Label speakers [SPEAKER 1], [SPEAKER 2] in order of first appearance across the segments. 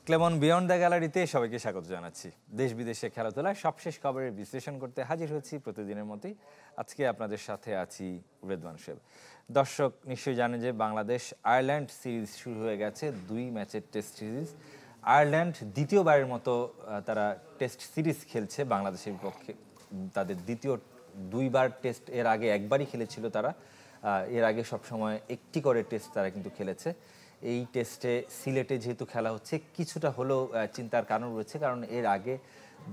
[SPEAKER 1] Clemon beyond the গ্যালারিতে সবাইকে স্বাগত জানাচ্ছি। দেশ বিদেশে খেলাধুলায় সবশেষ খবরের বিশ্লেষণ করতে হাজির হচ্ছি প্রতিদিনের মতোই। আজকে আপনাদের সাথে আছি রেদওয়ান শেব। দর্শক নিশ্চয়ই জানেন যে বাংলাদেশ আয়ারল্যান্ড সিরিজ শুরু হয়ে গেছে, 2 ম্যাচের টেস্ট সিরিজ। আয়ারল্যান্ড দ্বিতীয়বারের মতো তারা টেস্ট সিরিজ খেলছে বাংলাদেশের বিপক্ষে। তাদের দ্বিতীয় 2বার টেস্ট, এর আগে একবারই খেলেছিল তারা। এর আগে সবসময় একটি করে টেস্ট তারা কিন্তু খেলেছে। এই টেস্টে সিলেটে যেহেতু খেলা হচ্ছে, কিছুটা হলেও চিন্তার কারণ রয়েছে, কারণ এর আগে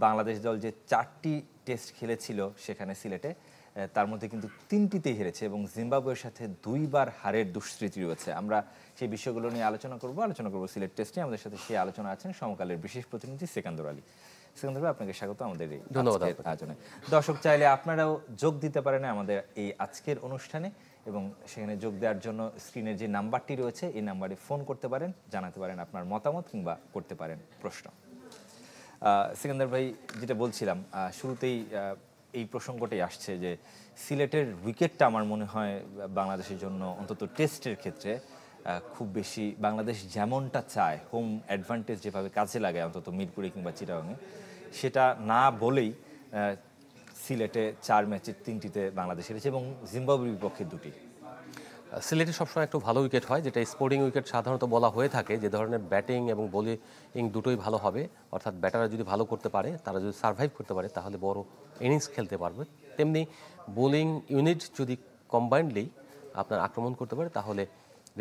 [SPEAKER 1] বাংলাদেশ দল যে 4টি টেস্ট খেলেছিল সেখানে সিলেটে, তার মধ্যে কিন্তু 3টিতেই হেরেছে এবং জিম্বাবুয়ের সাথে 2বার হারের দুঃস্মৃতি রয়েছে। আমরা সেই বিষয়গুলো নিয়ে আলোচনা করব সিলেট টেস্টে। আমাদের সাথে সেই আলোচনা আছেন সমকালের বিশেষ প্রতিনিধি সেকান্দর আলী। সেকান্দর ভাই, আপনাকে স্বাগত আমাদের এই আয়োজনে। দর্শক চাইলে আপনারাও যোগ দিতে পারেন আমাদের এই আজকের অনুষ্ঠানে, এবং সেখানে যোগ দেওয়ার জন্য স্ক্রিনের যে নাম্বারটি রয়েছে এই নাম্বারে ফোন করতে পারেন, জানাতে পারেন আপনার মতামত কিংবা করতে পারেন প্রশ্ন। সিকান্দার ভাই, যেটা বলছিলাম শুরুতেই এই প্রসঙ্গটাই আসছে যে সিলেটের উইকেটটা আমার মনে হয় বাংলাদেশের জন্য অন্তত টেস্টের ক্ষেত্রে খুব বেশি বাংলাদেশ যেমনটা চায়, হোম অ্যাডভান্টেজ যেভাবে কাজে লাগে অন্তত মিরপুরে কিংবা চিটাগাংয়ে, সেটা না বলেই সিলেটে 4 ম্যাচের 3টিতে বাংলাদেশ হেরেছে এবং জিম্বাবুয়ের বিপক্ষে 2টি।
[SPEAKER 2] সিলেটে সবসময় একটু ভালো উইকেট হয়, যেটা স্পোর্টিং উইকেট সাধারণত বলা হয়ে থাকে, যে ধরনের ব্যাটিং এবং বোলিং দুটোই ভালো হবে। অর্থাৎ ব্যাটাররা যদি ভালো করতে পারে, তারা যদি সার্ভাইভ করতে পারে, তাহলে বড় ইনিংস খেলতে পারবে। তেমনি বোলিং ইউনিট যদি কম্বাইন্ডলি আপনার আক্রমণ করতে পারে, তাহলে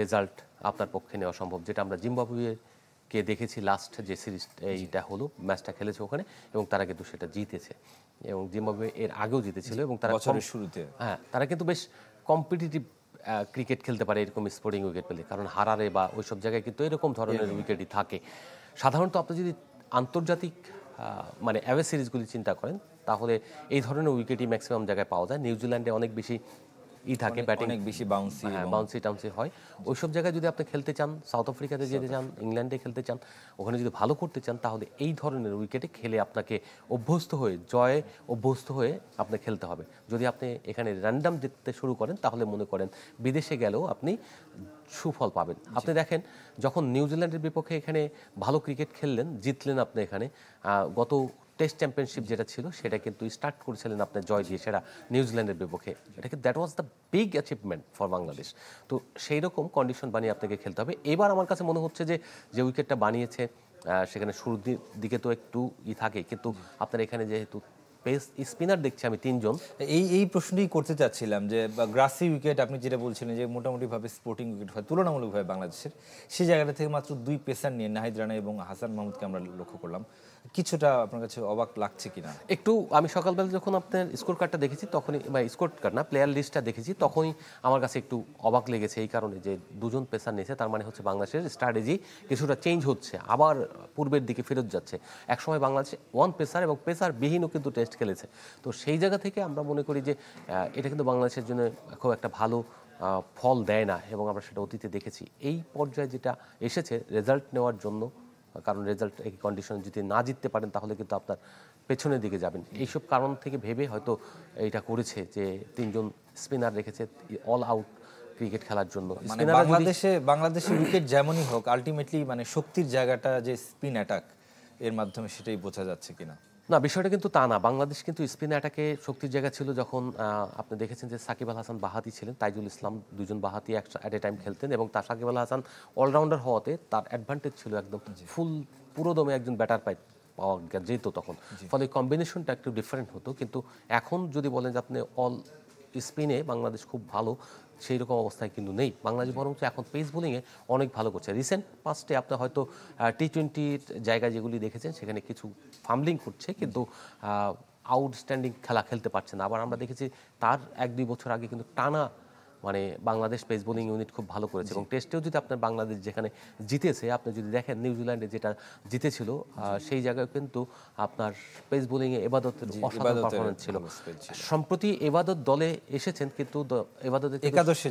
[SPEAKER 2] রেজাল্ট আপনার পক্ষে নেওয়া সম্ভব। যেটা আমরা জিম্বাবুয়েকে দেখেছি লাস্ট যে সিরিজ এইটা হলো, ম্যাচটা খেলেছে ওখানে এবং তারা কিন্তু সেটা জিতেছে, এবং জিম্বাবুয়ে এর আগেও জিতেছিল এবং তারা
[SPEAKER 1] বছরের শুরুতে
[SPEAKER 2] তারা কিন্তু বেশ কম্পিটিটিভ ক্রিকেট খেলতে পারে এরকম স্পোর্টিং উইকেট পেলে, কারণ হারারে বা ওইসব জায়গায় কিন্তু এরকম ধরনের উইকেটই থাকে। সাধারণত আপনি যদি আন্তর্জাতিক মানে অ্যাওয়ে সিরিজগুলি চিন্তা করেন, তাহলে এই ধরনের উইকেটই ম্যাক্সিমাম জায়গায় পাওয়া যায়। নিউজিল্যান্ডে অনেক বেশি থাকে, ব্যাটিং
[SPEAKER 1] অনেক বেশি
[SPEAKER 2] বাউন্সি টাউন্সি হয়। ওইসব জায়গায় যদি আপনি খেলতে চান, সাউথ আফ্রিকাতে যেতে চান, ইংল্যান্ডে খেলতে চান, ওখানে যদি ভালো করতে চান, তাহলে এই ধরনের উইকেটে খেলে আপনাকে অভ্যস্ত হয়ে আপনি খেলতে হবে। যদি আপনি এখানে র্যান্ডাম জিততে শুরু করেন, তাহলে মনে করেন বিদেশে গেলেও আপনি সুফল পাবেন। আপনি দেখেন, যখন নিউজিল্যান্ডের বিপক্ষে এখানে ভালো ক্রিকেট খেললেন, জিতলেন আপনি এখানে, গত টেস্ট চ্যাম্পিয়নশিপ যেটা ছিল সেটা কিন্তু স্টার্ট করেছিলেন আপনার জয় দিয়ে, সেটা নিউজিল্যান্ডের বিপক্ষে। এটাকে that was the big achievement for Bangladesh. তো সেই রকম কন্ডিশন বানিয়ে আপনাকে খেলতে হবে। এবার আমার কাছে মনে হচ্ছে যে উইকেটটা বানিয়েছে সেখানে শুরুর দিকে তো একটু থাকে, কিন্তু আপনার এখানে যেহেতু পেস স্পিনার দেখছি আমি 3জন,
[SPEAKER 1] এই প্রশ্নই করতে চাচ্ছিলাম যে গ্রাসি উইকেট আপনি যেটা বলছিলেন যে মোটামুটিভাবে স্পোর্টিং উইকেট হয় তুলনামূলকভাবে বাংলাদেশের, সেই জায়গাটা থেকে মাত্র 2 পেসার নিয়ে নাহিদ রানা এবং হাসান মাহমুদকে আমরা লক্ষ্য করলাম। কিছুটা আপনার কাছে অবাক লাগছে কিনা?
[SPEAKER 2] একটু আমি সকালবেলা যখন আপনার স্কোর কার্ডটা দেখেছি, তখনই বা স্কোর কার্ড না, প্লেয়ার লিস্টটা দেখেছি, তখনই আমার কাছে একটু অবাক লেগেছে। এই কারণে যে 2জন পেসার নিয়েছে, তার মানে হচ্ছে বাংলাদেশের স্ট্র্যাটেজি কিছুটা চেঞ্জ হচ্ছে, আবার পূর্বের দিকে ফেরত যাচ্ছে। একসময় বাংলাদেশে 1 পেসার এবং পেসার বিহীনও কিন্তু টেস্ট খেলেছে। তো সেই জায়গা থেকে আমরা মনে করি যে এটা কিন্তু বাংলাদেশের জন্য খুব একটা ভালো ফল দেয় না, এবং আমরা সেটা অতীতে দেখেছি। এই পর্যায়ে যেটা এসেছে রেজাল্ট নেওয়ার জন্য, কারণ রেজাল্ট এই কন্ডিশনে যদি না জিততে পারেন, তাহলে কিন্তু আপনার পেছনের দিকে যাবেন। এইসব কারণ থেকে ভেবে হয়তো এইটা করেছে যে 3জন স্পিনার রেখেছে অল আউট ক্রিকেট খেলার জন্য।
[SPEAKER 1] মানে বাংলাদেশের উইকেট যেমনই হোক, আলটিমেটলি মানে শক্তির জায়গাটা যে স্পিন অ্যাটাক, এর মাধ্যমে সেটাই বোঝা যাচ্ছে কিনা?
[SPEAKER 2] না, বিষয়টা কিন্তু তা না। বাংলাদেশ কিন্তু স্পিন অ্যাটাকে শক্তির জায়গা ছিল যখন আপনি দেখেছেন যে সাকিব আল হাসান বাঁহাতি ছিলেন, তাইজুল ইসলাম, 2জন বাঁহাতি অ্যাট এ টাইম খেলতেন, এবং তার সাকিব আল হাসান অলরাউন্ডার হওয়াতে তার অ্যাডভান্টেজ ছিল একদম পুরোদমে একজন ব্যাটার পাওয়া যেত তখন। ফলে কম্বিনেশনটা একটু ডিফারেন্ট হতো। কিন্তু এখন যদি বলেন যে আপনি অল স্পিনে বাংলাদেশ খুব ভালো, সেই রকম অবস্থায় কিন্তু নেই বাংলাদেশ, বরং এখন পেস বোলিংয়ে অনেক ভালো করছে। রিসেন্ট পাস্টে আপনি হয়তো টি-20 জায়গায় যেগুলি দেখেছেন, সেখানে কিছু ফাম্বলিং করছে, কিন্তু আউটস্ট্যান্ডিং খেলা খেলতে পারছে না। আবার আমরা দেখেছি তার 1-2 বছর আগে কিন্তু টানা মানে বাংলাদেশ পেস বোলিং ইউনিট খুব ভালো করেছে, এবং টেস্টেও যদি আপনার বাংলাদেশ যেখানে জিতেছে, আপনি যদি দেখেন নিউজিল্যান্ডে যেটা জিতেছিল, সেই জায়গায় কিন্তু আপনার পেস বোলিংয়ে এবাদতের অসাধারণ পারফরম্যান্স ছিল। সম্প্রতি এবাদত দলে এসেছেন, কিন্তু এবাদতের
[SPEAKER 1] একাদশে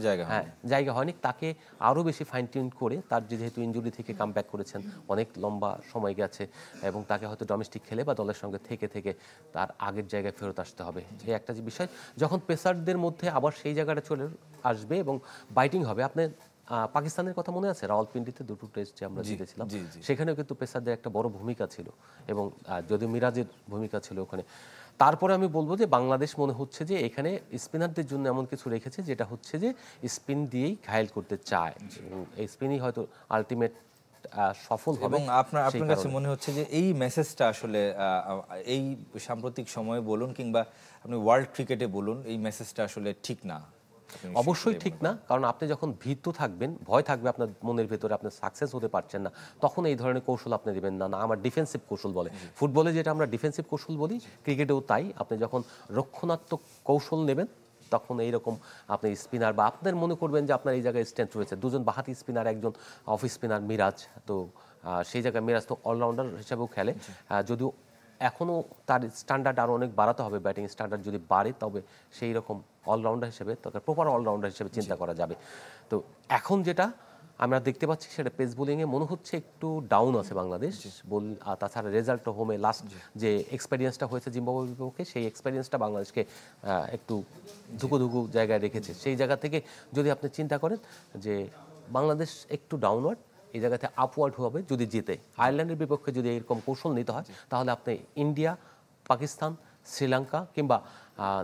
[SPEAKER 2] জায়গা হয়নি। তাকে আরও বেশি ফাইন টিউন করে, তার যেহেতু ইনজুরি থেকে কাম ব্যাক করেছেন, অনেক লম্বা সময় গেছে, এবং তাকে হয়তো ডোমেস্টিক খেলে বা দলের সঙ্গে থেকে তার আগের জায়গায় ফেরত আসতে হবে। এই একটা যে বিষয়, যখন পেসারদের মধ্যে আবার সেই জায়গাটা চলে আসবে এবং বাইটিং হবে, আপনি পাকিস্তানের কথা মনে আছে? রাওয়ালপিন্ডিতে দুটো টেস্ট যে আমরা
[SPEAKER 1] জি,
[SPEAKER 2] জিতেছিলাম,
[SPEAKER 1] জি, জি।
[SPEAKER 2] সেখানেও কিন্তু পেসারদের একটা বড় ভূমিকা ছিল এবং যদিও মিরাজের ভূমিকা ছিল ওখানে। তারপরে আমি বলবো যে বাংলাদেশ মনে হচ্ছে যে এখানে স্পিনারদের জন্য এমন কিছু রেখেছে যেটা হচ্ছে যে স্পিন দিয়েই ঘায়েল করতে চায় এবং এই স্পিনই হয়তো আলটিমেট সফল হবে।
[SPEAKER 1] এবং আপনার
[SPEAKER 2] সেই
[SPEAKER 1] আপনার কাছে
[SPEAKER 2] কারণে
[SPEAKER 1] মনে হচ্ছে যে এই মেসেজটা আসলে এই সাম্প্রতিক সময়ে বলুন কিংবা আপনি ওয়ার্ল্ড ক্রিকেটে বলুন, এই মেসেজটা আসলে ঠিক না? আপনি নিশ্চয়ই
[SPEAKER 2] অবশ্যই
[SPEAKER 1] সেটাই
[SPEAKER 2] ঠিক
[SPEAKER 1] মনে
[SPEAKER 2] না,
[SPEAKER 1] করেন।
[SPEAKER 2] কারণ আপনি যখন ভীতু থাকবেন, ভয় থাকবে আপনার মনের ভেতরে, আপনি সাকসেস হতে পারছেন না, তখন এই ধরনের কৌশল আপনি দিবেন না। না, আমার ডিফেন্সিভ কৌশল বলে, ফুটবলে যেটা আমরা ডিফেন্সিভ কৌশল বলি, ক্রিকেটেও তাই। আপনি যখন রক্ষণাত্মক কৌশল নেবেন তখন এইরকম আপনি স্পিনার বা আপনার মনে করবেন যে আপনার এই জায়গায় স্ট্রেংথ রয়েছে, দুজন বাহাতি স্পিনার, একজন অফ স্পিনার মিরাজ, তো সেই জায়গায় মিরাজ তো অলরাউন্ডার হিসেবেও খেলে, যদিও এখনও তার স্ট্যান্ডার্ড আরও অনেক বাড়াতে হবে, ব্যাটিং স্ট্যান্ডার্ড যদি বাড়ে তবে সেই রকম অলরাউন্ডার হিসেবে, তাকে প্রপার অলরাউন্ডার হিসেবে চিন্তা করা যাবে। তো এখন যেটা আমরা দেখতে পাচ্ছি সেটা পেস বোলিংয়ে মনে হচ্ছে একটু ডাউন আছে বাংলাদেশ বল। আর তাছাড়া রেজাল্ট হোমে লাস্ট যে এক্সপেরিয়েন্সটা হয়েছে জিম্বাবুয়ের বিপক্ষে, সেই এক্সপেরিয়েন্সটা বাংলাদেশকে একটু ধুকো ধুকো জায়গায় রেখেছে। সেই জায়গা থেকে যদি আপনি চিন্তা করেন যে বাংলাদেশ একটু ডাউনওয়ার্ড, এই জায়গাতে আপওয়ার্ড হবে যদি জিতে। আয়ারল্যান্ডের বিপক্ষে যদি এরকম কৌশল নিতে হয় তাহলে আপনি ইন্ডিয়া, পাকিস্তান, শ্রীলঙ্কা কিংবা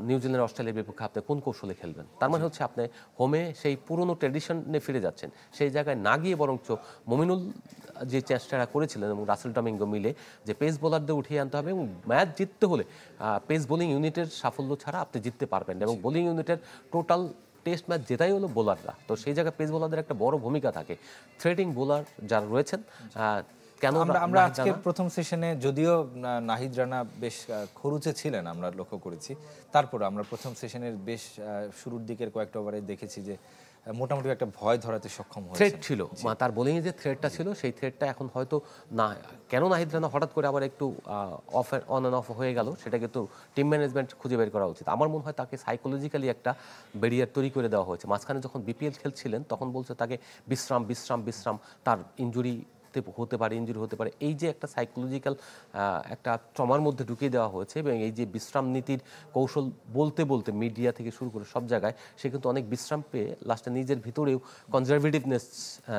[SPEAKER 2] নিউজিল্যান্ড, অস্ট্রেলিয়ার বিপক্ষে আপনি কোন কৌশলে খেলবেন? তার মানে হচ্ছে আপনি হোমে সেই পুরনো ট্র্যাডিশনে ফিরে যাচ্ছেন, সেই জায়গায় না গিয়ে বরঞ্চ মমিনুল যে চেষ্টাটা করেছিলেন এবং রাসেল ডমিঙ্গো মিলে যে পেস বোলারদের উঠিয়ে আনতে হবে এবং ম্যাচ জিততে হলে পেস বোলিং ইউনিটের সাফল্য ছাড়া আপনি জিততে পারবেন না, এবং বোলিং ইউনিটের টোটাল টেস্ট ম্যাচ জেতাই হলো বোলাররা। তো সেই জায়গায় পেস বোলারদের একটা বড় ভূমিকা থাকে। থ্রেডিং বোলার যারা রয়েছেন, কেন
[SPEAKER 1] আমরা
[SPEAKER 2] নাহিদ
[SPEAKER 1] আজকের
[SPEAKER 2] রানা?
[SPEAKER 1] প্রথম সেশনে যদিও নাহিদ রানা বেশ খরুচে ছিলেন আমরা লক্ষ্য করেছি, তারপর আমরা প্রথম সেশনের বেশ শুরুর দিকের কয়েকটা ওভারে দেখেছি যে মোটামুটি একটা ভয় ধরাতে সক্ষম
[SPEAKER 2] থ্রেট
[SPEAKER 1] হয়েছে।
[SPEAKER 2] ছিল, তার বোলিংয়ে যে থ্রেটটা ছিল সেই থ্রেটটা এখন হয়তো না। কেন নাহিদ রানা হঠাৎ করে আবার একটু অফ অন অ্যান্ড অফ হয়ে গেল, সেটা কিন্তু টিম ম্যানেজমেন্ট খুঁজে বের করা উচিত। আমার মনে হয় তাকে সাইকোলজিক্যালি একটা ব্যারিয়ার তৈরি করে দেওয়া হয়েছে। মাঝখানে যখন বিপিএল খেলছিলেন তখন বলছে তাকে বিশ্রাম বিশ্রাম বিশ্রাম, তার ইনজুরি হতে পারে, ইনজুরি হতে পারে, এই যে একটা সাইকোলজিক্যাল একটা ট্রমার মধ্যে ঢুকিয়ে দেওয়া হয়েছে। এবং এই যে বিশ্রাম নীতির কৌশল বলতে বলতে মিডিয়া থেকে শুরু করে সব জায়গায় সে কিন্তু অনেক বিশ্রাম পেয়ে লাস্টে নিজের ভিতরেও কনজারভেটিভনেস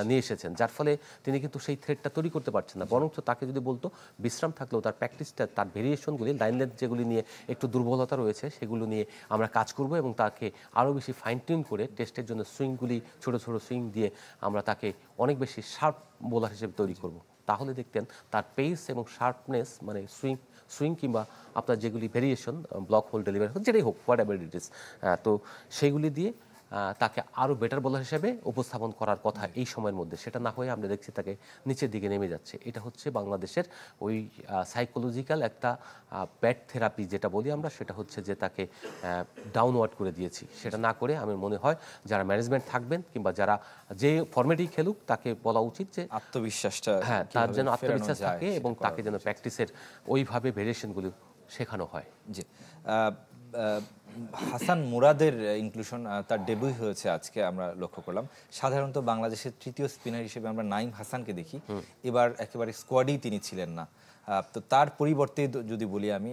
[SPEAKER 2] নিয়ে এসেছেন, যার ফলে তিনি কিন্তু সেই থ্রেটটা তৈরি করতে পারছেন না। বরঞ্চ তাকে যদি বলতো বিশ্রাম থাকলেও তার প্র্যাকটিসটা, তার ভেরিয়েশনগুলি, লাইন লেন্থ যেগুলি নিয়ে একটু দুর্বলতা রয়েছে সেগুলো নিয়ে আমরা কাজ করব এবং তাকে আরও বেশি ফাইন টিউন করে টেস্টের জন্য সুইংগুলি, ছোট ছোট সুইং দিয়ে আমরা তাকে অনেক বেশি শার্প বোলার হিসেবে তৈরি করব। তাহলে দেখতেন তার পেস এবং শার্পনেস, মানে সুইং কিংবা আপনার যেগুলি ভেরিয়েশন, ব্লক হোল ডেলিভারি যেটাই হোক, হোয়াট এভার ইট ইজ, তো সেইগুলি দিয়ে তাকে আরও বেটার বোলার হিসেবে উপস্থাপন করার কথা এই সময়ের মধ্যে। সেটা না হয়ে আমরা দেখছি তাকে নিচের দিকে নেমে যাচ্ছে। এটা হচ্ছে বাংলাদেশের ওই সাইকোলজিক্যাল একটা ব্যাট থেরাপি যেটা বলি আমরা, সেটা হচ্ছে যে তাকে ডাউনওয়ার্ড করে দিয়েছি। সেটা না করে আমার মনে হয় যারা ম্যানেজমেন্ট থাকবেন কিংবা যারা যে ফরম্যাটেই খেলুক তাকে বলা উচিত যে
[SPEAKER 1] আত্মবিশ্বাসটা
[SPEAKER 2] হ্যাঁ, তার
[SPEAKER 1] কিভাবে
[SPEAKER 2] যেন
[SPEAKER 1] ফেরানো
[SPEAKER 2] আত্মবিশ্বাস
[SPEAKER 1] যায়
[SPEAKER 2] থাকে এবং
[SPEAKER 1] সেটা
[SPEAKER 2] তাকে
[SPEAKER 1] করা
[SPEAKER 2] যেন
[SPEAKER 1] উচিত।
[SPEAKER 2] প্র্যাকটিসের ওইভাবে ভেরিয়েশনগুলো শেখানো হয়।
[SPEAKER 1] জি। হাসান মুরাদের ইনক্লুশন, তার ডেবিউ হয়েছে আজকে, আমরা লক্ষ্য করলাম। সাধারণত বাংলাদেশের তৃতীয় স্পিনার হিসেবে আমরা নাইম হাসানকে দেখি, এবার একেবারে স্কোয়াডেই তিনি ছিলেন না। তো তার পরিবর্তে যদি বলি আমি,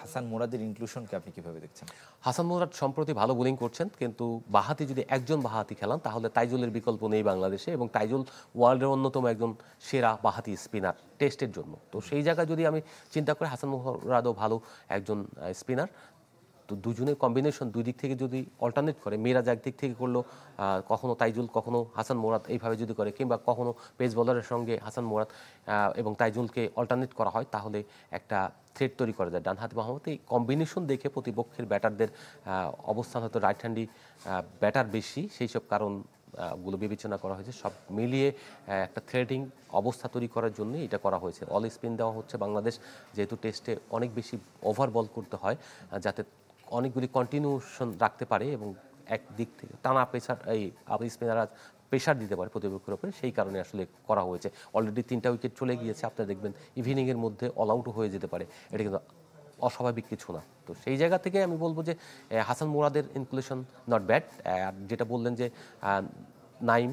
[SPEAKER 1] হাসান মুরাদের ইনক্লুশনকে আপনি কিভাবে দেখছেন?
[SPEAKER 2] হাসান মুরাদ সম্প্রতি ভালো বোলিং করছেন, কিন্তু বাহাতি যদি একজন বাহাতি খেলান তাহলে তাইজুলের বিকল্প নেই বাংলাদেশে, এবং তাইজুল ওয়ার্ল্ডের অন্যতম একজন সেরা বাহাতি স্পিনার টেস্টের জন্য। তো সেই জায়গায় যদি আমি চিন্তা করি হাসান মুরাদও ভালো একজন স্পিনার, তো দুজনের কম্বিনেশন দুই দিক থেকে যদি অল্টারনেট করে, মিরাজ একদিক থেকে করলো, কখনো তাইজুল কখনো হাসান মুরাদ এইভাবে যদি করে, কিংবা কখনো পেস বোলারের সঙ্গে হাসান মুরাদ এবং তাইজুলকে অল্টারনেট করা হয়, তাহলে একটা থ্রেট তৈরি করা যায়। ডানহাতি বামহাতি এই কম্বিনেশন দেখে প্রতিপক্ষের ব্যাটারদের অবস্থান হয়তো রাইট হ্যান্ডি ব্যাটার বেশি, সেই সব কারণ গুলো বিবেচনা করা হয়েছে। সব মিলিয়ে একটা থ্রেডিং অবস্থা তৈরি করার জন্য এটা করা হয়েছে। অল স্পিন দেওয়া হচ্ছে বাংলাদেশ, যেহেতু টেস্টে অনেক বেশি ওভার বল করতে হয়, যাতে অনেকগুলি কন্টিনিউশন রাখতে পারে এবং এক দিক থেকে টানা প্রেশার, এই স্পিনাররা প্রেশার দিতে পারে প্রতিপক্ষের উপরে, সেই কারণে আসলে করা হয়েছে। অলরেডি 3টা উইকেট চলে গিয়েছে, আপনারা দেখবেন ইভিনিংয়ের মধ্যে অল আউটও হয়ে যেতে পারে, এটা কিন্তু অস্বাভাবিক কিছু না। তো সেই জায়গা থেকে আমি বলবো যে হাসান মুরাদের ইনক্লুশন নট ব্যাড। আর যেটা বললেন যে নাইম,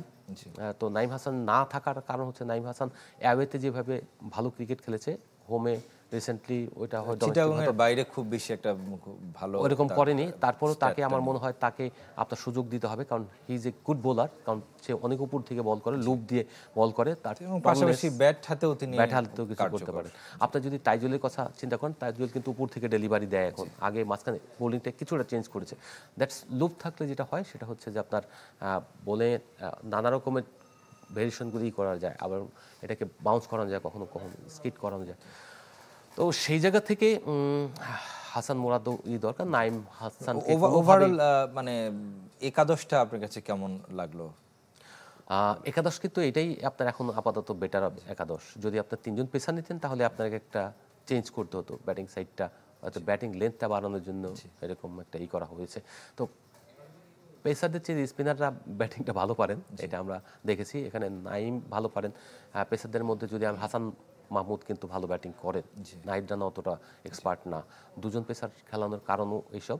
[SPEAKER 2] তো নাইম হাসান না থাকার কারণ হচ্ছে নাইম হাসান অ্যাওয়েতে যেভাবে ভালো ক্রিকেট খেলেছে, হোমে রিসেন্টলি ওইটা হয়
[SPEAKER 1] চিটাগংয়ের বাইরে খুব বেশি একটা খুব ভালো
[SPEAKER 2] ওইরকম
[SPEAKER 1] তার
[SPEAKER 2] করেনি, তারপরও তাকে
[SPEAKER 1] stat
[SPEAKER 2] আমার
[SPEAKER 1] টা
[SPEAKER 2] মনে হয় তাকে আপনার সুযোগ দিতে হবে, কারণ he is a good bowler, কারণ সে অনেক উপর থেকে বল করে, লুপ দিয়ে বল করে, তার
[SPEAKER 1] এবং পাশাপাশি ব্যাট হাতেও তিনি
[SPEAKER 2] ব্যাট হাতেও কিছু করতে
[SPEAKER 1] কার্যকর।
[SPEAKER 2] পারেন। আপনি যদি তাইজুলের কথা চিন্তা করেন, তাইজুল কিন্তু উপর থেকে ডেলিভারি দেয় এখন, আগে মাঝখানে বোলিংটা কিছুটা চেঞ্জ করেছে। দ্যাটস লুপ থাকলে যেটা হয় সেটা হচ্ছে যে আপনার বলে নানা রকমের ভেরিয়েশনগুলি করা যায়, আবার এটাকে বাউন্স করানো যায়, কখনো কখনো স্কিট করানো যায়। তো সেই জায়গা থেকে হাসান মুরাদও দরকার, নাইম হাসান
[SPEAKER 1] ওভারঅল মানে একাদশটা আপনার কাছে কেমন লাগলো?
[SPEAKER 2] একাদশ কিন্তু এটাই আপনার এখন আপাতত বেটার একাদশ। যদি আপনার তিনজন পেসার নিতেন তাহলে আপনাকে একটা চেঞ্জ করতে হতো ব্যাটিং সাইডটা, হয়তো ব্যাটিং লেন্থটা বাড়ানোর জন্য এরকম একটা করা হয়েছে। তো পেসারদের চেয়ে স্পিনাররা ব্যাটিংটা ভালো পারেন, এটা আমরা দেখেছি। এখানে নাইম ভালো পারেন, পেসারদের মধ্যে যদি আমি হাসান মাহমুদ কিন্তু ভালো ব্যাটিং করেন, নাহিদ রানা অতটা এক্সপার্ট না। দুজন পেসার খেলানোর কারণও এইসব।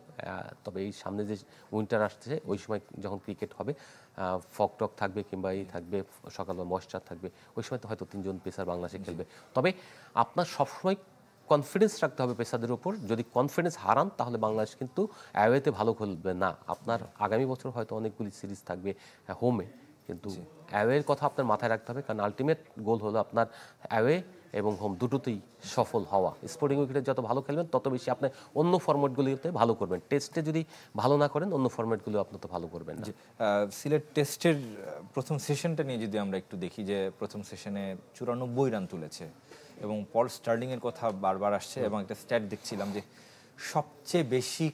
[SPEAKER 2] তবে এই সামনে যে উইন্টার আসছে, ওই সময় যখন ক্রিকেট হবে, ফক টক থাকবে কিংবা এই থাকবে, সকালবেলা ময়েশ্চার থাকবে, ওই সময় তো হয়তো তিনজন পেসার বাংলাদেশে খেলবে। তবে আপনার সবসময় কনফিডেন্স রাখতে হবে পেসারদের উপর। যদি কনফিডেন্স হারান তাহলে বাংলাদেশ কিন্তু অ্যাওয়েতে ভালো খেলবে না। আপনার আগামী বছর হয়তো অনেকগুলি সিরিজ থাকবে হোমে, কিন্তু অ্যাওয়ের কথা আপনার মাথায় রাখতে হবে, কারণ আলটিমেট গোল হলো আপনার অ্যাওয়ে এবং হোম দুটোতেই সফল হওয়া। স্পোর্টিং উইকেটে যত ভালো খেলবেন তত বেশি আপনি অন্য ফরম্যাটগুলিতে ভালো করবেন। টেস্টে যদি ভালো না করেন অন্য ফরম্যাটগুলো আপনি তো ভালো করবেন না।
[SPEAKER 1] সিলেট টেস্টের প্রথম সেশনটা নিয়ে যদি আমরা একটু দেখি, যে প্রথম সেশনে 94 রান তুলেছে এবং পল স্টার্লিং এর কথা বারবার আসছে, এবং একটা স্ট্যাট দেখছিলাম যে সবচেয়ে বেশি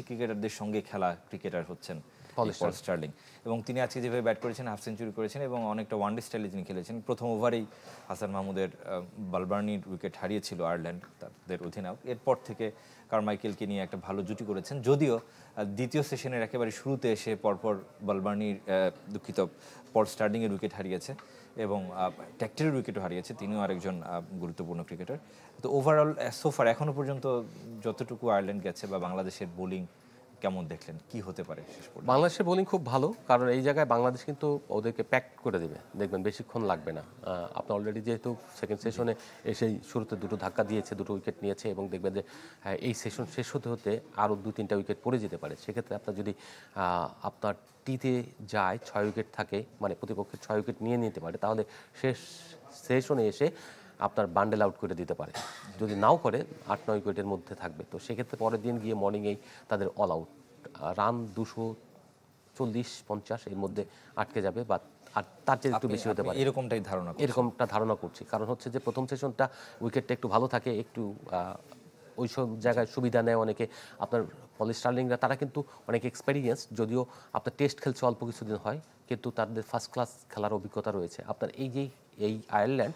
[SPEAKER 1] ক্রিকেটারদের সঙ্গে খেলা ক্রিকেটার হচ্ছেন পল স্টার্লিং। এবং তিনি আজকে যেভাবে ব্যাট করেছেন, হাফ সেঞ্চুরি করেছেন এবং অনেকটা ওয়ানডে স্টাইলে তিনি খেলেছেন। প্রথম ওভারেই হাসান মাহমুদের বালবার্নির উইকেট হারিয়েছিল আয়ারল্যান্ড, তাদের অধিনায়ক। এরপর থেকে কারমাইকেলকে নিয়ে একটা ভালো জুটি করেছেন, যদিও দ্বিতীয় সেশনের একেবারে শুরুতে এসে পরপর বালবার্নির পল স্টার্লিংয়ের উইকেট হারিয়েছে এবং ট্যাক্টরের উইকেটও হারিয়েছে, তিনিও আরেকজন গুরুত্বপূর্ণ ক্রিকেটার। তো ওভারঅল সোফার এখনো পর্যন্ত যতটুকু আয়ারল্যান্ড গেছে বা বাংলাদেশের বোলিং কেমন দেখলেন, কি হতে পারে শেষ পর্যন্ত?
[SPEAKER 2] বাংলাদেশের বোলিং খুব ভালো, কারণ এই জায়গায় বাংলাদেশ কিন্তু ওদেরকে প্যাক করে দেবে, দেখবেন বেশিক্ষণ লাগবে না। আপনি অলরেডি যেহেতু সেকেন্ড সেশনে এসেই শুরুতে দুটো ধাক্কা দিয়েছে, দুটো উইকেট নিয়েছে, এবং দেখবেন যে এই সেশন শেষ হতে হতে আরও 2-3টা উইকেট পড়ে যেতে পারে। সেক্ষেত্রে আপনার যদি আপনার টিতে যায় 6 উইকেট থাকে, মানে প্রতিপক্ষের 6 উইকেট নিয়ে নিতে পারে, তাহলে শেষ সেশনে এসে আপনার বান্ডেল আউট করে দিতে পারে। যদি নাও করে 8-9 উইকেটের মধ্যে থাকবে, তো সেক্ষেত্রে পরের দিন গিয়ে মর্নিংয়েই তাদের অল আউট, রান 240-50 এর মধ্যে আটকে যাবে, বা আর তার চেয়ে একটু বেশি হতে পারে, এরকমটা ধারণা করছি। কারণ হচ্ছে যে প্রথম সেশনটা উইকেটটা একটু ভালো থাকে, একটু ওই সব জায়গায় সুবিধা নেয় অনেকে। আপনার পল স্টার্লিংরা তারা কিন্তু অনেক এক্সপেরিয়েন্স, যদিও আপনার টেস্ট খেলছে অল্প কিছুদিন হয়, কিন্তু তাদের ফার্স্ট ক্লাস খেলার অভিজ্ঞতা রয়েছে। আপনার এই আয়ারল্যান্ড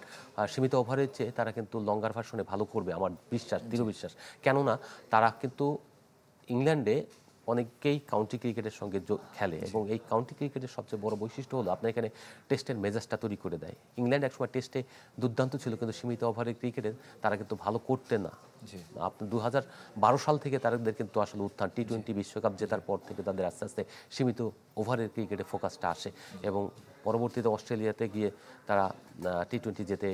[SPEAKER 2] সীমিত ওভারের চেয়ে তারা কিন্তু লঙ্গার ভার্সনে ভালো করবে, আমার বিশ্বাস, দৃঢ় বিশ্বাস। কেননা তারা কিন্তু ইংল্যান্ডে অনেকেই কাউন্টি ক্রিকেটের সঙ্গে খেলে, এবং এই কাউন্টি ক্রিকেটের সবচেয়ে বড় বৈশিষ্ট্য হলো আপনার এখানে টেস্টের মেজাজটা তৈরি করে দেয়। ইংল্যান্ড একসময় টেস্টে দুর্দান্ত ছিল, কিন্তু সীমিত ওভারের ক্রিকেটে তারা কিন্তু ভালো করতে না। আপনি 2012 সাল থেকে তাদের কিন্তু আসলে উত্থান, টি-20 বিশ্বকাপ জেতার পর থেকে তাদের আস্তে আস্তে সীমিত ওভারের ক্রিকেটে ফোকাসটা আসে, এবং পরবর্তীতে অস্ট্রেলিয়াতে গিয়ে তারা টি-20 জেতে,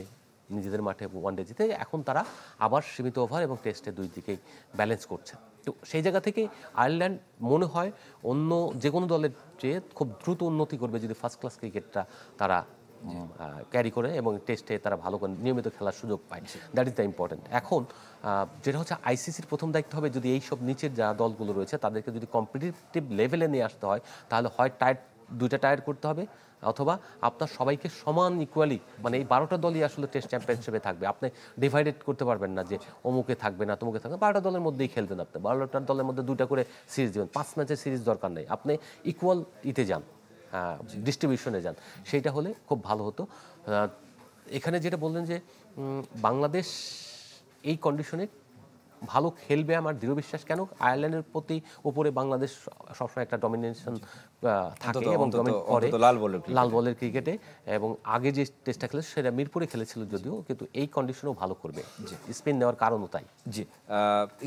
[SPEAKER 2] নিজেদের মাঠে ওয়ানডে জিতে, এখন তারা আবার সীমিত ওভার এবং টেস্টে দুই দিকেই ব্যালেন্স করছে। তো সেই জায়গা থেকে আয়ারল্যান্ড মনে হয় অন্য যে কোনো দলের চেয়ে খুব দ্রুত উন্নতি করবে যদি ফার্স্ট ক্লাস ক্রিকেটটা তারা ক্যারি করে এবং টেস্টে তারা ভালো করে নিয়মিত খেলার সুযোগ পায়। That is the important. এখন যেটা হচ্ছে আইসিসির প্রথম দায়িত্ব হবে, যদি এই সব নিচের যা দলগুলো রয়েছে তাদেরকে যদি কম্পিটিটিভ লেভেলে নিয়ে আসতে হয়, তাহলে হয় দুইটা টায়ার করতে হবে, অথবা আপনার সবাইকে সমান ইকুয়ালি, মানে এই 12টা দলই আসলে টেস্ট চ্যাম্পিয়নশিপে থাকবে। আপনি ডিভাইডেড করতে পারবেন না যে অমুকে থাকবে না তমুকে থাকবে, 12টা দলের মধ্যেই খেলবেন। আপনি 12টা দলের মধ্যে 2টা করে সিরিজ দেবেন, 5 ম্যাচের সিরিজ দরকার নেই, আপনি ইকুয়াল ইতে যান, ডিস্ট্রিবিউশনে যান, সেইটা হলে খুব ভালো হতো। এখানে যেটা বললেন যে বাংলাদেশ এই কন্ডিশনে ভালো খেলবে, আমার দৃঢ় বিশ্বাস। কেন, আয়ারল্যান্ডের উপরে বাংলাদেশ সবসময় একটা ডমিনেশন থাকে এবং ডমিনেট করে লাল বলের ক্রিকেটে, এবং আগে যে টেস্টটা খেলেছে সেটা মিরপুরে খেলেছিল যদিও, কিন্তু এই কন্ডিশনেও ভালো করবে, স্পিন নেওয়ার কারণও তাই।
[SPEAKER 1] জি,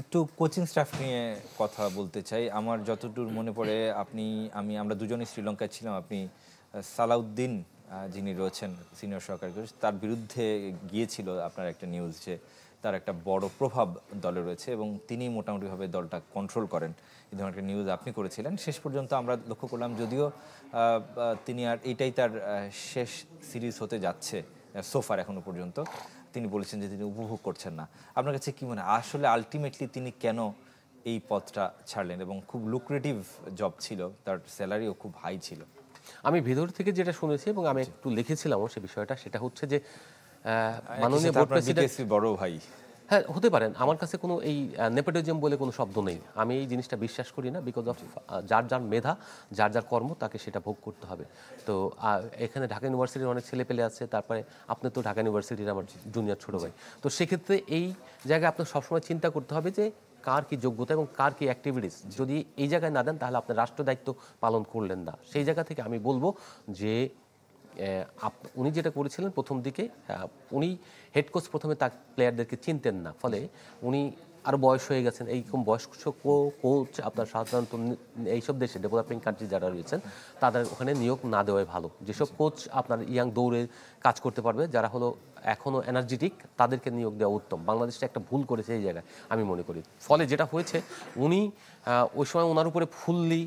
[SPEAKER 1] একটু কোচিং স্টাফ নিয়ে কথা বলতে চাই। আমার যতদূর মনে পড়ে, আমরা দুজনেই শ্রীলঙ্কায় ছিলাম, আপনি সালাউদ্দিন যিনি রয়েছেন সিনিয়র সহকারী কোচ, তার বিরুদ্ধে গিয়েছিল আপনার একটা নিউজ যে তার একটা বড় প্রভাব দলে রয়েছে এবং তিনি মোটামুটিভাবে দলটা কন্ট্রোল করেন, এই ধরনের একটা নিউজ আপনি করেছিলেন। শেষ পর্যন্ত আমরা লক্ষ্য করলাম যদিও তিনি আর এটাই তার শেষ সিরিজ হতে যাচ্ছে সোফার এখনো পর্যন্ত, তিনি বলেছেন যে তিনি উপভোগ করছেন না। আপনার কাছে কি মনে হয় আসলে আলটিমেটলি তিনি কেন এই পথটা ছাড়লেন? এবং খুব লুক্রেটিভ জব ছিল, তার স্যালারিও খুব হাই ছিল।
[SPEAKER 2] আমি ভিতর থেকে যেটা শুনেছি এবং আমি একটু লিখেছিলামও সে বিষয়টা, সেটা হচ্ছে যে মাননীয় বোর্ড প্রেসিডেন্ট
[SPEAKER 1] বড় ভাই,
[SPEAKER 2] হ্যাঁ হতে পারেন, আমার কাছে কোনো এই নেপোটিজম বলে কোনো শব্দ নেই, আমি এই জিনিসটা বিশ্বাস করি না। বিকজ অফ যার যার মেধা, যার যার কর্ম, তাকে সেটা ভোগ করতে হবে। তো এখানে ঢাকা ইউনিভার্সিটির অনেক ছেলে পেলে আছে, তারপরে আপনি তো ঢাকা ইউনিভার্সিটির আমার জুনিয়র ছোট ভাই, তো সেক্ষেত্রে এই জায়গায় আপনার সবসময় চিন্তা করতে হবে যে কার কি যোগ্যতা এবং কার কি অ্যাক্টিভিটিস। যদি এই জায়গায় না দেন তাহলে আপনার রাষ্ট্র দায়িত্ব পালন করলেন না। সেই জায়গা থেকে আমি বলবো যে উনি যেটা করেছিলেন প্রথম দিকে, উনি হেড কোচ প্রথমে তার প্লেয়ারদেরকে চিনতেন না, ফলে উনি আরও বয়স হয়ে গেছেন, এইরকম বয়স্ক কোচ আপনার সাধারণত এইসব দেশে ডেভেলপিং কান্ট্রি যারা রয়েছেন তাদের ওখানে নিয়োগ না দেওয়াই ভালো। যেসব কোচ আপনার ইয়াং দৌড়ে কাজ করতে পারবে, যারা হলো এখনও এনার্জেটিক, তাদেরকে নিয়োগ দেওয়া উত্তম। বাংলাদেশটা একটা ভুল করেছে এই জায়গায় আমি মনে করি। ফলে যেটা হয়েছে, উনি ওই সময় ওনার উপরে ফুললি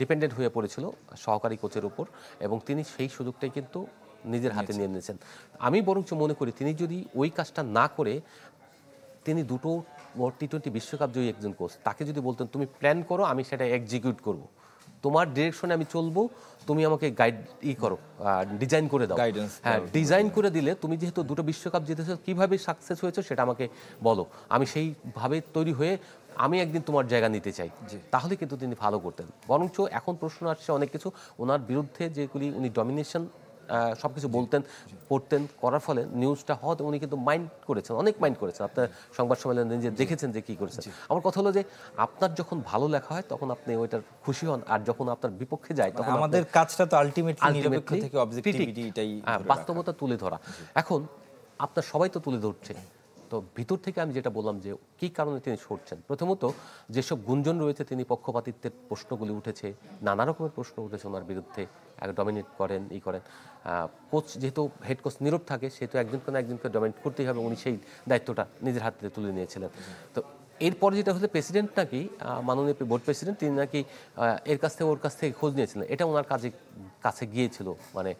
[SPEAKER 2] ডিপেন্ডেন্ট হয়ে পড়েছিল সহকারী কোচের উপর, এবং তিনি সেই সুযোগটাই কিন্তু নিজের হাতে নিয়ে নিয়েছেন। আমি বরঞ্চ মনে করি তিনি যদি ওই কাজটা না করে, তিনি দুটো টি-20 বিশ্বকাপ জয়ী একজন কোচ, তাকে যদি বলতেন তুমি প্ল্যান করো, আমি সেটা এক্সিকিউট করব, তোমার ডিরেকশনে আমি চলবো, তুমি আমাকে গাইড করো, ডিজাইন করে দাও। হ্যাঁ, ডিজাইন করে দিলে তুমি যেহেতু দুটো বিশ্বকাপ জিতেছো, কীভাবে সাকসেস হয়েছে সেটা আমাকে বলো, আমি সেইভাবে তৈরি হয়ে আমি একদিন তোমার জায়গা নিতে চাই। তাহলে কিন্তু তিনি ভালো করতেন। বরঞ্চ এখন প্রশ্ন আসছে অনেক কিছু, ওনার বিরুদ্ধে যেগুলি উনি ডমিনেশন সব কিছু বলতেন, করতেন, করার ফলে নিউজটা হওয়াতে উনি কিন্তু মাইন্ড করেছেন, অনেক মাইন্ড করেছেন। আপনার সংবাদ সম্মেলনে নিজে দেখেছেন যে কী করেছেন। আমার কথা হলো যে আপনার যখন ভালো লেখা হয় তখন আপনি ওইটার খুশি হন, আর যখন আপনার বিপক্ষে যায় তখন
[SPEAKER 1] আমাদের কাজটা তো আলটিমেটলি নিরপেক্ষ থেকে অবজেক্টিভিটি, এটাই
[SPEAKER 2] বাস্তবতা তুলে ধরা। এখন আপনার সবাই তো তুলে ধরছে, তো ভিতর থেকে আমি যেটা বললাম যে কী কারণে তিনি সরছেন, প্রথমত যেসব গুঞ্জন রয়েছে, তিনি পক্ষপাতিত্বের প্রশ্নগুলি উঠেছে, নানা রকমের প্রশ্ন উঠেছে ওনার বিরুদ্ধে, ডমিনেট করেন, করেন। কোচ যেহেতু হেড কোচ নীরব থাকে, সেহেতু একজনকে না একজনকে ডমিনেট করতেই হবে, উনি সেই দায়িত্বটা নিজের হাতে তুলে নিয়েছিলেন। তো এরপরে যেটা হচ্ছে, প্রেসিডেন্ট নাকি, মাননীয় বোর্ড প্রেসিডেন্ট, তিনি নাকি এর কাছ থেকে ওর কাছ থেকে খোঁজ নিয়েছিলেন, এটা ওনার কাছে গিয়েছিল, মানে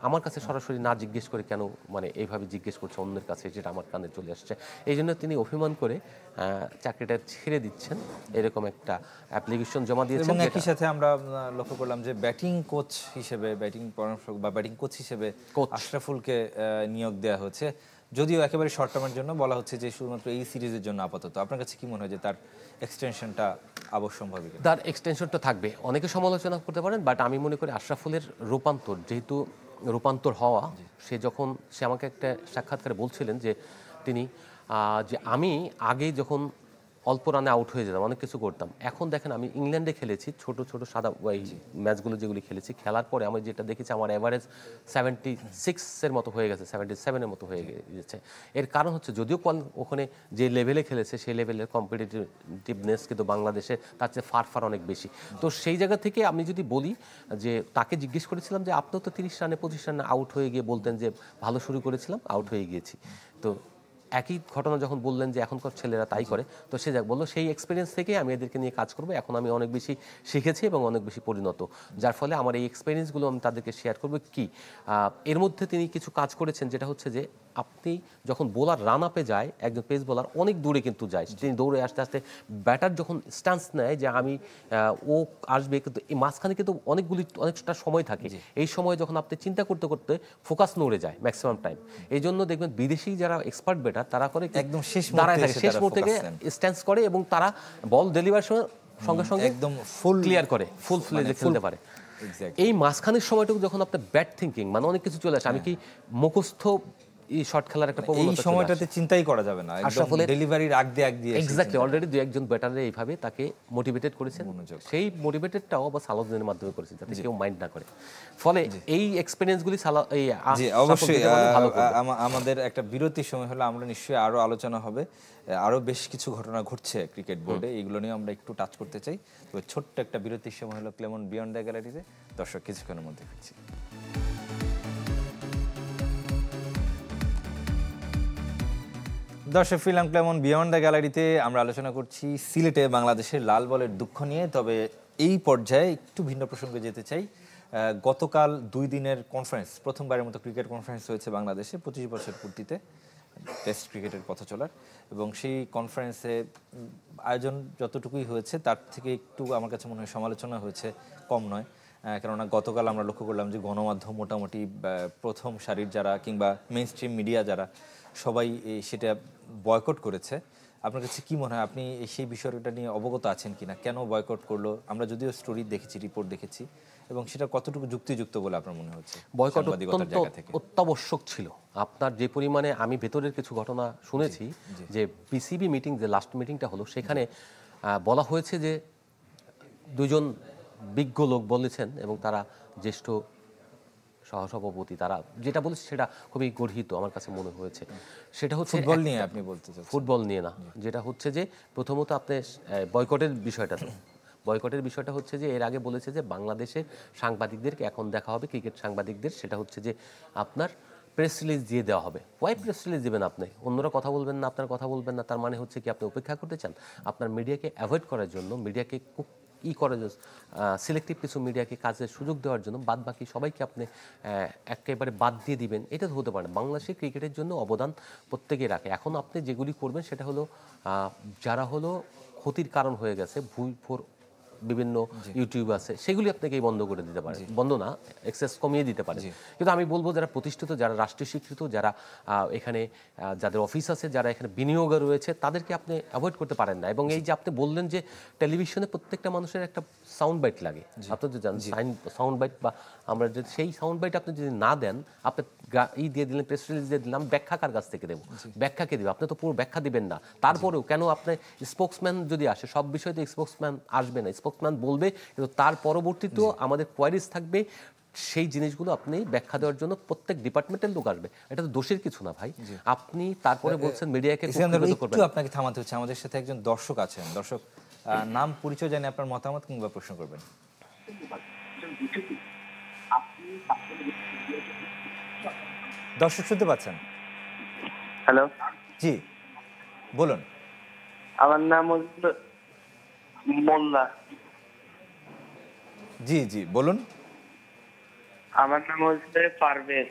[SPEAKER 2] আমার কাছে সরাসরি না জিজ্ঞেস করে কেন মানে এইভাবে জিজ্ঞেস করছে অন্যের কাছে, যেটা আমার কানে চলে আসছে। এই জন্য তিনি অভিমান করে চাকরিটা ছেড়ে দিচ্ছেন, এরকম একটা অ্যাপ্লিকেশন জমা দিয়েছেন।
[SPEAKER 1] এবং একই সাথে আমরা লক্ষ্য করলাম যে ব্যাটিং কোচ হিসেবে, ব্যাটিং পরামর্শক বা ব্যাটিং কোচ হিসেবে আশরাফুলকে নিয়োগ দেওয়া হচ্ছে, যদিও একেবারে শর্ট টার্মের জন্য বলা হচ্ছে যে শুধুমাত্র এই সিরিজের জন্য আপাতত। আপনার কাছে কি মনে হয় যে তার এক্সটেনশনটা আবশ্যম্ভাবী?
[SPEAKER 2] তার এক্সটেনশনটা থাকবে, অনেকে সমালোচনা করতে পারেন, বাট আমি মনে করি আশরাফুলের রূপান্তর, যেহেতু রূপান্তর হওয়া, সে আমাকে একটা সাক্ষাৎকারে বলছিলেন যে তিনি যে আমি আগে যখন অল্প রানে আউট হয়ে যেতাম, অনেক কিছু করতাম, এখন দেখেন আমি ইংল্যান্ডে খেলেছি, ছোট ছোট সাদা ওই ম্যাচগুলো যেগুলি খেলেছি, খেলার পরে আমি যেটা দেখেছি, আমার অ্যাভারেজ 76-এর মতো হয়ে গেছে, 77-এর মতো হয়ে গেছে। এর কারণ হচ্ছে, যদিও ওখানে যে লেভেলে খেলেছে সেই লেভেলের কম্পিটিটিভনেস কিন্তু বাংলাদেশে তার চেয়ে ফার অনেক বেশি। তো সেই জায়গা থেকে আমি যদি বলি যে তাকে জিজ্ঞেস করেছিলাম যে আপনিও তো 30 রানে 25 রানে আউট হয়ে গিয়ে বলতেন যে ভালো শুরু করেছিলাম, আউট হয়ে গিয়েছি। তো একই ঘটনা যখন বললেন যে এখনকার ছেলেরা তাই করে, তো সে যাক বললো সেই এক্সপিরিয়েন্স থেকে আমি এদেরকে নিয়ে কাজ করবো, এখন আমি অনেক বেশি শিখেছি এবং অনেক বেশি পরিণত, যার ফলে আমার এই এক্সপিরিয়েন্সগুলো আমি তাদেরকে শেয়ার করবো। কি এর মধ্যে তিনি কিছু কাজ করেছেন, যেটা হচ্ছে যে আপনি যখন বোলার রান আপে যায়, একজন পেস বোলার অনেক দূরে কিন্তু যায়, তিনি দৌড়ে আস্তে আস্তে ব্যাটার যখন স্ট্যান্স নেয় যে আমি ও আসবে, কিন্তু এই মাঝখানে কিন্তু অনেকটা সময় থাকে, এই সময় যখন আপনি চিন্তা করতে করতে ফোকাস নড়ে যায় ম্যাক্সিমাম টাইম। এই জন্য দেখবেন বিদেশি যারা এক্সপার্ট ব্যাটার, তারা করে একদম দাঁড়ায় থাকে, শেষ মুহূর্তে স্ট্যান্স করে এবং তারা বল ডেলিভার সঙ্গে সঙ্গে একদম ফুল ক্লিয়ার করে, ফুল ফ্লেজে খেলতে পারে। এই মাঝখানের সময়টুকু যখন আপনার ব্যাট থিঙ্কিং, মানে অনেক কিছু চলে আসে, আমি কি মুখস্থ এই শর্ট খেলার একটা
[SPEAKER 1] এই সময়টাতে চিন্তাই করা যাবে না, একদম ডেলিভারির আগ দিয়ে
[SPEAKER 2] এক্স্যাক্টলি অলরেডি দুই একজন ব্যাটারে এইভাবে তাকে মোটিভেটেড করেছেন, সেই মোটিভেটেডটাও আবার সালাউদ্দিনের মাধ্যমে করেছেন যাতে কেউ মাইন্ড না করে। ফলে এই এক্সপেরিয়েন্সগুলি
[SPEAKER 1] অবশ্যই আমাদের একটা বিরতির সময় হলো, আমরা নিশ্চয়ই আরো আলোচনা হবে, আরো বেশ কিছু ঘটনা ঘটছে ক্রিকেট বোর্ডে, এগুলো নিয়ে আমরা একটু টাচ করতে চাই। তবে ছোট্ট একটা বিরতির সময় হলো ক্লেমন বিয়ন্ড দ্য গ্যালারিতে। দর্শক কিছুক্ষণের মধ্যে ফিরছি। দর্শক ফিল্ম ক্লেমন বিয়ন্ড দ্য গ্যালারিতে আমরা আলোচনা করছি সিলেটে বাংলাদেশের লাল বলের দুঃখ নিয়ে। তবে এই পর্যায়ে একটু ভিন্ন প্রসঙ্গে যেতে চাই। গতকাল 2 দিনের কনফারেন্স, প্রথমবারের মতো ক্রিকেট কনফারেন্স হয়েছে বাংলাদেশে 25 বছর পূর্তিতে টেস্ট ক্রিকেটের পথ চলার, এবং সেই কনফারেন্সে আয়োজন যতটুকুই হয়েছে তার থেকে একটু আমার কাছে মনে হয় সমালোচনা হয়েছে কম নয়। কেননা গতকাল আমরা লক্ষ্য করলাম যে গণমাধ্যম মোটামুটি প্রথম সারির যারা কিংবা মেইন স্ট্রিম মিডিয়া যারা সবাই সেটা বয়কট করেছে। আপনার কাছে কি মনে হয়, আপনি সেই বিষয়টা নিয়ে অবগত আছেন কিনা? কেন বয়কট করলো? আমরা যদিও স্টোরি দেখেছি, রিপোর্ট দেখেছি, এবং সেটা কতটুকু যুক্তিযুক্ত বলে আপনার মনে হচ্ছে?
[SPEAKER 2] বয়কট অত্যন্ত অত্যাবশ্যক ছিল। আপনার যে পরিমাণে আমি ভেতরের কিছু ঘটনা শুনেছি যে পিসিবি মিটিং, যে লাস্ট মিটিংটা হলো, সেখানে বলা হয়েছে যে 2 জন বিজ্ঞ লোক বলেছেন এবং তারা জ্যেষ্ঠ সহসভাপতি, তারা যেটা বলেছে সেটা খুবই গর্হিত আমার কাছে মনে হয়েছে। সেটা হচ্ছে
[SPEAKER 1] ফুটবল নিয়ে আপনি বলতে চাচ্ছেন?
[SPEAKER 2] ফুটবল নিয়ে না, যেটা হচ্ছে যে প্রথমত আপনি বয়কটের বিষয়টা হচ্ছে যে এর আগে বলেছে যে বাংলাদেশের সাংবাদিকদেরকে এখন দেখা হবে, ক্রিকেট সাংবাদিকদের, সেটা হচ্ছে যে আপনার প্রেস রিলিজ দিয়ে দেওয়া হবে। ওয়াই প্রেস রিলিজ দেবেন আপনি? অন্যরা কথা বলবেন না, আপনার কথা বলবেন না, তার মানে হচ্ছে কি আপনি অপেক্ষা করতে চান? আপনার মিডিয়াকে অ্যাভয়েড করার জন্য, মিডিয়াকে সিলেক্টিভ কিছু মিডিয়াকে কাজের সুযোগ দেওয়ার জন্য বাদ বাকি সবাইকে আপনি একেবারে বাদ দিয়ে দিবেন, এটা তো হতে পারে না। বাংলাদেশের ক্রিকেটের জন্য অবদান প্রত্যেকেই রাখে। এখন আপনি যেগুলি করবেন সেটা হলো যারা হলো ক্ষতির কারণ হয়ে গেছে, ভুল বিভিন্ন ইউটিউব আছে, সেগুলি আপনাকে বন্ধ করে দিতে পারে, বন্ধ না, এক্সেস কমিয়ে দিতে পারে। কিন্তু আমি বলবো যারা প্রতিষ্ঠিত, যারা রাষ্ট্রীয় স্বীকৃত, যারা এখানে যাদের অফিস আছে, যারা এখানে বিনিয়োগে রয়েছে, তাদেরকে আপনি অ্যাভয়েড করতে পারেন না। এবং এই যে আপনি বললেন যে টেলিভিশনে প্রত্যেকটা মানুষের একটা সাউন্ড বাইট লাগে, আপনি তো জানেন সাউন্ড বাইট, বা আমরা যদি সেই সাউন্ড বাইট আপনি যদি না দেন, আপনি দিয়ে দিলেন, প্রেস রিলিজ দিয়ে দিলাম, ব্যাখ্যা কার কাছ থেকে দেবো? ব্যাখ্যাকে দেবে, আপনি তো পুরো ব্যাখ্যা দিবেন না। তারপরেও কেন আপনি স্পোক্সম্যান যদি আসে, সব বিষয়তে স্পোক্সম্যান আসবে না, স্পোক্সম্যান বলবে, কিন্তু তার পরবর্তীতেও আমাদের কোয়ারিজ থাকবে, সেই জিনিসগুলো আপনি ব্যাখ্যা দেওয়ার জন্য প্রত্যেক ডিপার্টমেন্টের লোক আসবে। এটা তো দোষের কিছু না ভাই। আপনি তারপরে বলছেন মিডিয়াকে
[SPEAKER 1] একটু আপনাকে থামাতে হচ্ছে, আমাদের সাথে একজন দর্শক আছেন। দর্শক, নাম পরিচয় জানিয়ে আপনার মতামত কিংবা প্রশ্ন করবেন। দর্শক শুনতে পাচ্ছেন?
[SPEAKER 3] হ্যালো,
[SPEAKER 1] জি বলুন।
[SPEAKER 3] আমার নাম হচ্ছে মোল্লা।
[SPEAKER 1] জি জি বলুন।
[SPEAKER 3] আমার নাম হচ্ছে পারভেজ।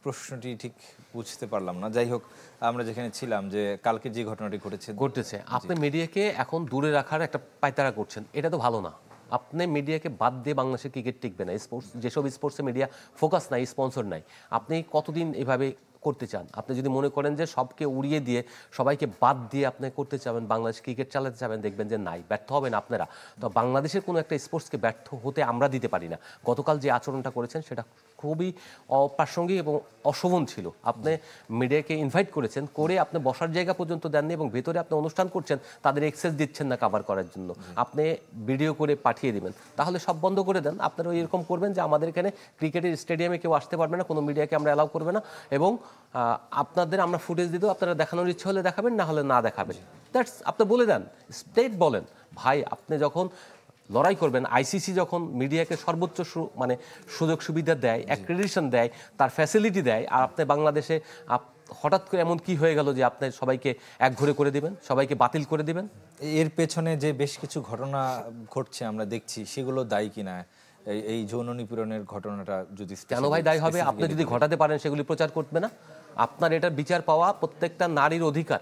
[SPEAKER 1] প্রশ্নটি ঠিক বুঝতে পারলাম না। যাই হোক, আমরা যেখানে ছিলাম যে কালকে যে ঘটনাটি ঘটেছে,
[SPEAKER 2] আপনি মিডিয়াকে এখন দূরে রাখার একটা পায়তারা করছেন, এটা তো ভালো না। আপনি মিডিয়াকে বাদ দিয়ে বাংলাদেশের ক্রিকেট টিকবে না। স্পোর্টস, যেসব স্পোর্টসে মিডিয়া ফোকাস নাই, স্পন্সর নাই, আপনি কতদিন এভাবে করতে চান? আপনি যদি মনে করেন যে সবকে উড়িয়ে দিয়ে, সবাইকে বাদ দিয়ে আপনি করতে চাবেন, বাংলাদেশ ক্রিকেট চালাতে চাবেন, দেখবেন যে নাই, ব্যর্থ হবেন আপনারা। তো বাংলাদেশের কোনো একটা স্পোর্টসকে ব্যর্থ হতে আমরা দিতে পারি না। গতকাল যে আচরণটা করেছেন সেটা খুবই অপ্রাসঙ্গিক এবং অশোভন ছিল। আপনি মিডিয়াকে ইনভাইট করেছেন, করে আপনি বসার জায়গা পর্যন্ত দেননি, এবং ভেতরে আপনি অনুষ্ঠান করছেন, তাদের এক্সেস দিচ্ছেন না কাভার করার জন্য, আপনি ভিডিও করে পাঠিয়ে দিবেন। তাহলে সব বন্ধ করে দেন। আপনারা এরকম করবেন যে আমাদের এখানে ক্রিকেটের স্টেডিয়ামে কেউ আসতে পারবে না, কোনো মিডিয়াকে আমরা অ্যালাউ করবে না, এবং আপনাদের আমরা ফুটেজ দিয়ে দেবো, আপনারা দেখানোর ইচ্ছে হলে দেখাবেন, না হলে না দেখাবেন। দ্যাটস, আপনি বলে দেন, স্টেট বলেন। ভাই, আপনি যখন লড়াই করবেন, আইসিসি যখন মিডিয়াকে সর্বোচ্চ মানে সুযোগ সুবিধা দেয়, অ্যাক্রেডিটেশন দেয়, তার ফ্যাসিলিটি দেয়, আর আপনি বাংলাদেশে হঠাৎ করে এমন কি হয়ে গেল যে আপনি সবাইকে একঘরে করে দিবেন, সবাইকে বাতিল করে দিবেন?
[SPEAKER 1] এর পেছনে যে বেশ কিছু ঘটনা ঘটছে আমরা দেখছি, সেগুলো দায়ী কিনা? এই যৌন নিপীড়নের ঘটনাটা যদি
[SPEAKER 2] কেন ভাই দায়ী হবে? আপনি যদি ঘটাতে পারেন সেগুলি প্রচার করবে না? আপনার এটার বিচার পাওয়া প্রত্যেকটা নারীর অধিকার।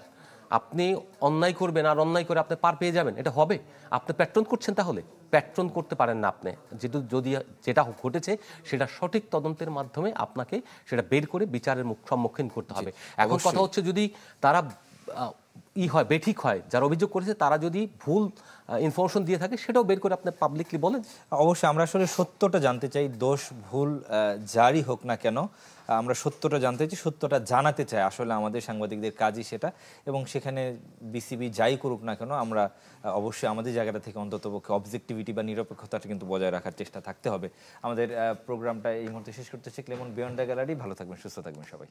[SPEAKER 2] আপনি অন্যায় করবেন, আর অন্যায় করে আপনি পার পেয়ে যাবেন, এটা হবে? আপনি প্যাট্রন করছেন, তাহলে প্যাট্রন করতে পারেন না আপনি। যদি যেটা ঘটেছে সেটা সঠিক তদন্তের মাধ্যমে আপনাকে সেটা বের করে বিচারের সম্মুখীন করতে হবে। এখন কথা হচ্ছে, যদি তারা বেঠিক হয়, যারা অভিযোগ করেছে তারা যদি ভুল ইনফরমেশন দিয়ে থাকে, সেটাও বের করে আপনি পাবলিকলি বলেন।
[SPEAKER 1] অবশ্যই আমরা আসলে সত্যটা জানতে চাই, দোষ ভুল যারই হোক না কেন, আমরা সত্যটা জানতে চাই, সত্যটা জানাতে চাই। আসলে আমাদের সাংবাদিকদের কাজই সেটা, এবং সেখানে বিসিবি যাই করুক না কেন, আমরা অবশ্যই আমাদের জায়গাটা থেকে অন্ততপক্ষে অবজেক্টিভিটি বা নিরপেক্ষতাটা কিন্তু বজায় রাখার চেষ্টা থাকতে হবে। আমাদের প্রোগ্রামটা এই মুহূর্তে শেষ করতে চাই। ক্লেমন বিয়ন্ড দ্য গ্যালারি, ভালো থাকবেন, সুস্থ থাকবেন সবাই।